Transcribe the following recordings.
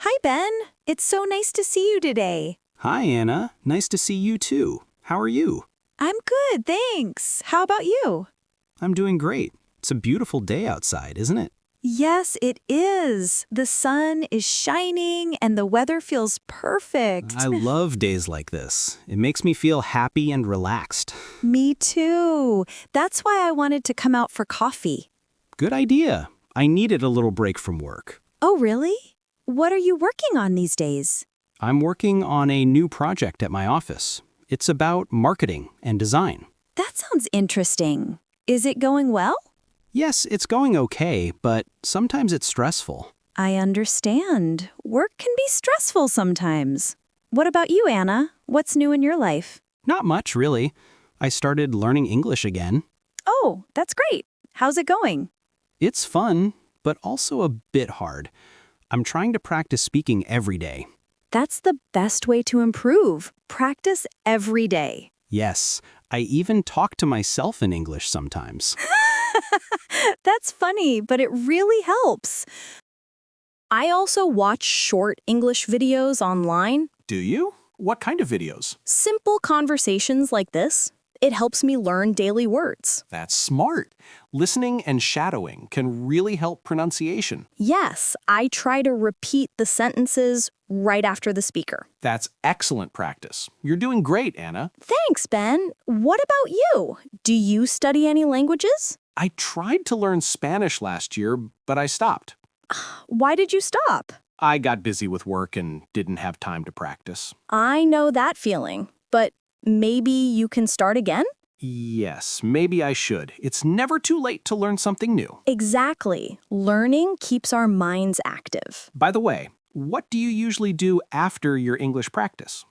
Hi, Ben. It's so nice to see you today. Hi, Anna. Nice to see you too. How are you? I'm good, thanks. How about you? I'm doing great. It's a beautiful day outside, isn't it? Yes, it is. The sun is shining and the weather feels perfect. I love days like this. It makes me feel happy and relaxed. Me too. That's why I wanted to come out for coffee. Good idea. I needed a little break from work. Oh, really? What are you working on these days? I'm working on a new project at my office. It's about marketing and design. That sounds interesting. Is it going well? Yes, it's going okay, but sometimes it's stressful. I understand. Work can be stressful sometimes. What about you, Anna? What's new in your life? Not much, really. I started learning English again. Oh, that's great. How's it going? It's fun, but also a bit hard. I'm trying to practice speaking every day. That's the best way to improve. Practice every day. Yes, I even talk to myself in English sometimes. That's funny, but it really helps. I also watch short English videos online. Do you? What kind of videos? Simple conversations like this. It helps me learn daily words. That's smart. Listening and shadowing can really help pronunciation. Yes, I try to repeat the sentences right after the speaker. That's excellent practice. You're doing great, Anna. Thanks, Ben. What about you? Do you study any languages? I tried to learn Spanish last year, but I stopped. Why did you stop? I got busy with work and didn't have time to practice. I know that feeling, but maybe you can start again? Yes, maybe I should. It's never too late to learn something new. Exactly. Learning keeps our minds active. By the way, what do you usually do after your English practice?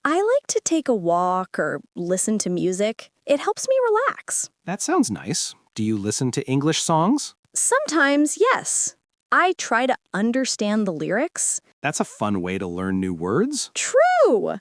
I like to take a walk or listen to music. It helps me relax. That sounds nice. Do you listen to English songs? Sometimes, yes. I try to understand the lyrics. That's a fun way to learn new words. True!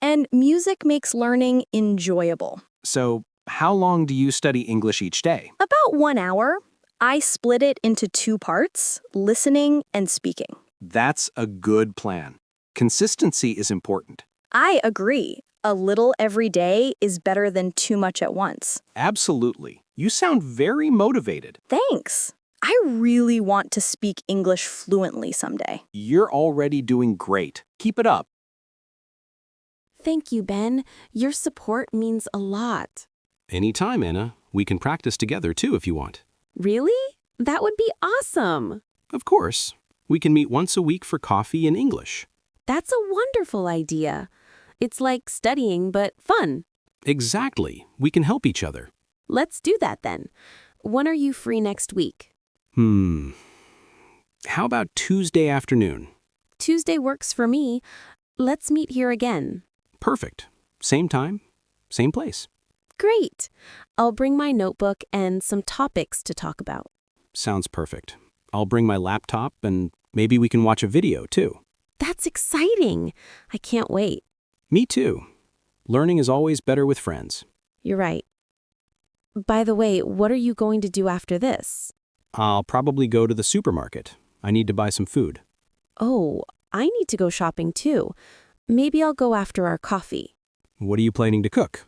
And music makes learning enjoyable. So, how long do you study English each day? About 1 hour. I split it into 2 parts, listening and speaking. That's a good plan. Consistency is important. I agree. A little every day is better than too much at once. Absolutely. You sound very motivated. Thanks. I really want to speak English fluently someday. You're already doing great. Keep it up. Thank you, Ben. Your support means a lot. Anytime, Anna. We can practice together too if you want. Really? That would be awesome. Of course. We can meet once a week for coffee in English. That's a wonderful idea. It's like studying, but fun. Exactly. We can help each other. Let's do that then. When are you free next week? How about Tuesday afternoon? Tuesday works for me. Let's meet here again. Perfect. Same time, same place. Great. I'll bring my notebook and some topics to talk about. Sounds perfect. I'll bring my laptop and maybe we can watch a video too. That's exciting. I can't wait. Me too. Learning is always better with friends. You're right. By the way, what are you going to do after this? I'll probably go to the supermarket. I need to buy some food. Oh, I need to go shopping too. Maybe I'll go after our coffee. What are you planning to cook?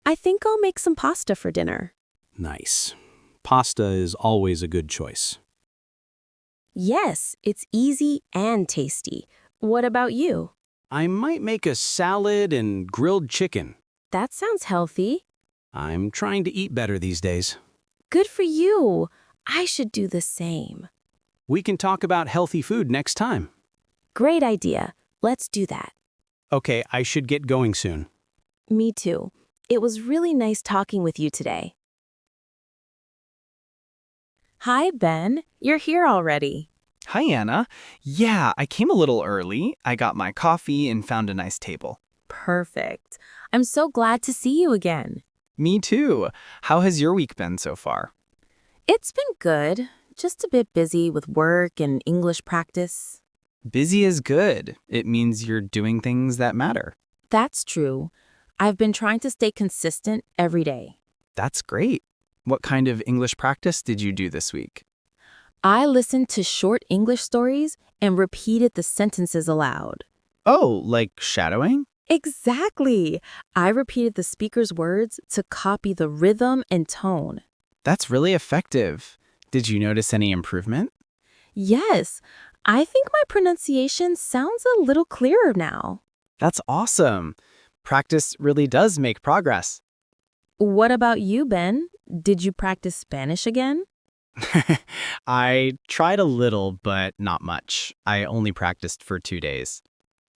I think I'll make some pasta for dinner. Nice. Pasta is always a good choice. Yes, it's easy and tasty. What about you? I might make a salad and grilled chicken. That sounds healthy. I'm trying to eat better these days. Good for you. I should do the same. We can talk about healthy food next time. Great idea. Let's do that. Okay, I should get going soon. Me too. It was really nice talking with you today. Hi, Ben. You're here already. Hi, Anna. Yeah, I came a little early. I got my coffee and found a nice table. Perfect. I'm so glad to see you again. Me too. How has your week been so far? It's been good. Just a bit busy with work and English practice. Busy is good. It means you're doing things that matter. That's true. I've been trying to stay consistent every day. That's great. What kind of English practice did you do this week? I listened to short English stories and repeated the sentences aloud. Oh, like shadowing? Exactly. I repeated the speaker's words to copy the rhythm and tone. That's really effective. Did you notice any improvement? Yes, I think my pronunciation sounds a little clearer now. That's awesome. Practice really does make progress. What about you, Ben? Did you practice Spanish again? I tried a little, but not much. I only practiced for 2 days.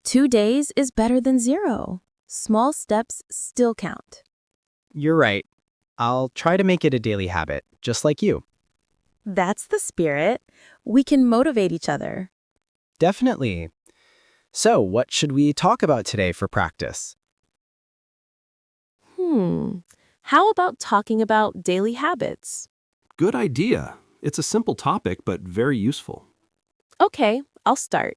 2 days is better than 0. Small steps still count. You're right. I'll try to make it a daily habit, just like you. That's the spirit. We can motivate each other. Definitely. So, what should we talk about today for practice? How about talking about daily habits? Good idea. It's a simple topic, but very useful. Okay, I'll start.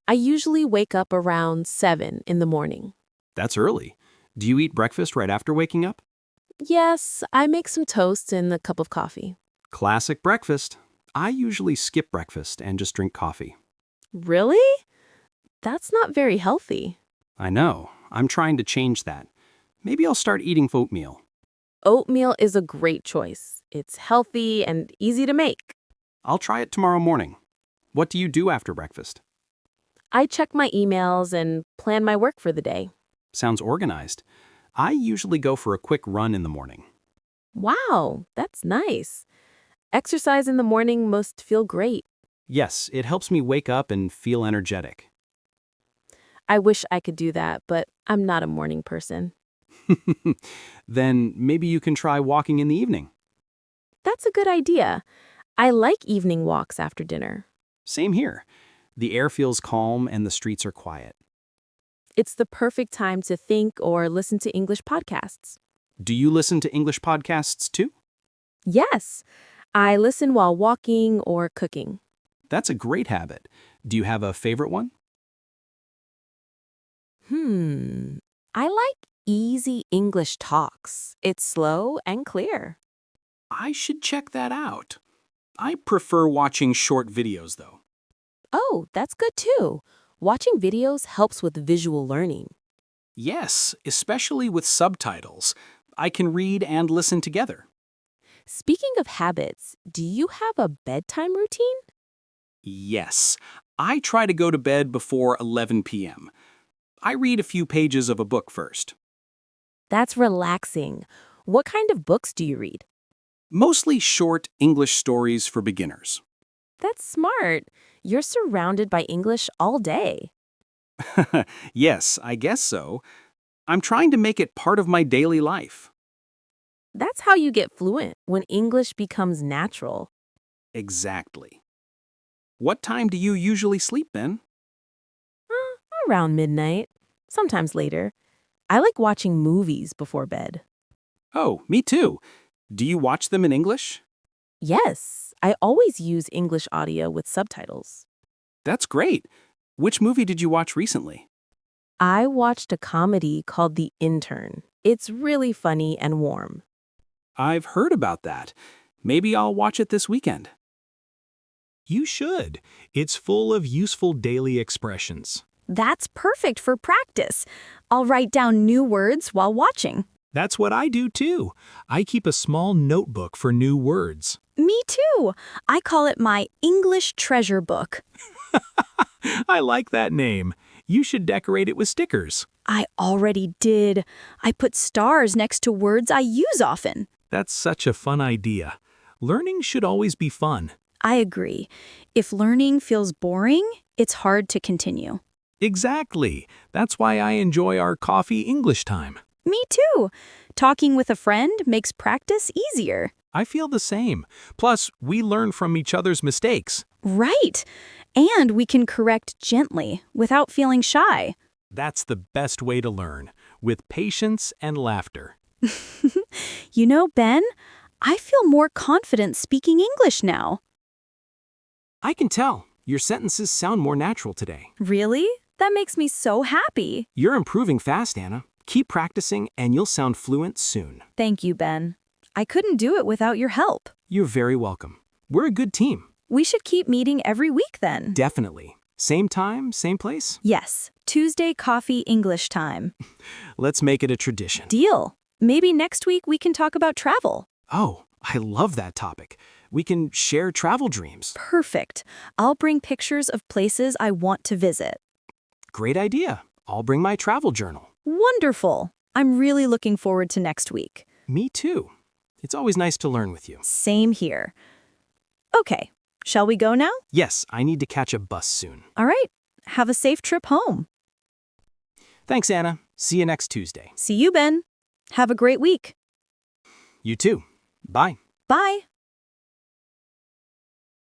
I usually wake up around 7 in the morning. That's early. Do you eat breakfast right after waking up? Yes, I make some toast and a cup of coffee. Classic breakfast. I usually skip breakfast and just drink coffee. Really? That's not very healthy. I know. I'm trying to change that. Maybe I'll start eating oatmeal. Oatmeal is a great choice. It's healthy and easy to make. I'll try it tomorrow morning. What do you do after breakfast? I check my emails and plan my work for the day. Sounds organized. I usually go for a quick run in the morning. Wow, that's nice. Exercise in the morning must feel great. Yes, it helps me wake up and feel energetic. I wish I could do that, but I'm not a morning person. Then maybe you can try walking in the evening. That's a good idea. I like evening walks after dinner. Same here. The air feels calm and the streets are quiet. It's the perfect time to think or listen to English podcasts. Do you listen to English podcasts too? Yes, I listen while walking or cooking. That's a great habit. Do you have a favorite one? I like Easy English Talks. It's slow and clear. I should check that out. I prefer watching short videos though. Oh, that's good too. Watching videos helps with visual learning. Yes, especially with subtitles. I can read and listen together. Speaking of habits, do you have a bedtime routine? Yes, I try to go to bed before 11 p.m. I read a few pages of a book first. That's relaxing. What kind of books do you read? Mostly short English stories for beginners. That's smart. You're surrounded by English all day. Yes, I guess so. I'm trying to make it part of my daily life. That's how you get fluent, when English becomes natural. Exactly. What time do you usually sleep, Ben? Around midnight, sometimes later. I like watching movies before bed. Oh, me too. Do you watch them in English? Yes, I always use English audio with subtitles. That's great. Which movie did you watch recently? I watched a comedy called The Intern. It's really funny and warm. I've heard about that. Maybe I'll watch it this weekend. You should. It's full of useful daily expressions. That's perfect for practice. I'll write down new words while watching. That's what I do too. I keep a small notebook for new words. Me too. I call it my English treasure book. I like that name. You should decorate it with stickers. I already did. I put stars next to words I use often. That's such a fun idea. Learning should always be fun. I agree. If learning feels boring, it's hard to continue. Exactly. That's why I enjoy our coffee English time. Me too. Talking with a friend makes practice easier. I feel the same. Plus, we learn from each other's mistakes. Right. And we can correct gently without feeling shy. That's the best way to learn, with patience and laughter. You know, Ben, I feel more confident speaking English now. I can tell. Your sentences sound more natural today. Really? That makes me so happy. You're improving fast, Anna. Keep practicing and you'll sound fluent soon. Thank you, Ben. I couldn't do it without your help. You're very welcome. We're a good team. We should keep meeting every week then. Definitely. Same time, same place? Yes, Tuesday coffee English time. Let's make it a tradition. Deal. Maybe next week we can talk about travel. Oh, I love that topic. We can share travel dreams. Perfect. I'll bring pictures of places I want to visit. Great idea. I'll bring my travel journal. Wonderful. I'm really looking forward to next week. Me too. It's always nice to learn with you. Same here. Okay, shall we go now? Yes, I need to catch a bus soon. All right. Have a safe trip home. Thanks, Anna. See you next Tuesday. See you, Ben. Have a great week. You too. Bye. Bye.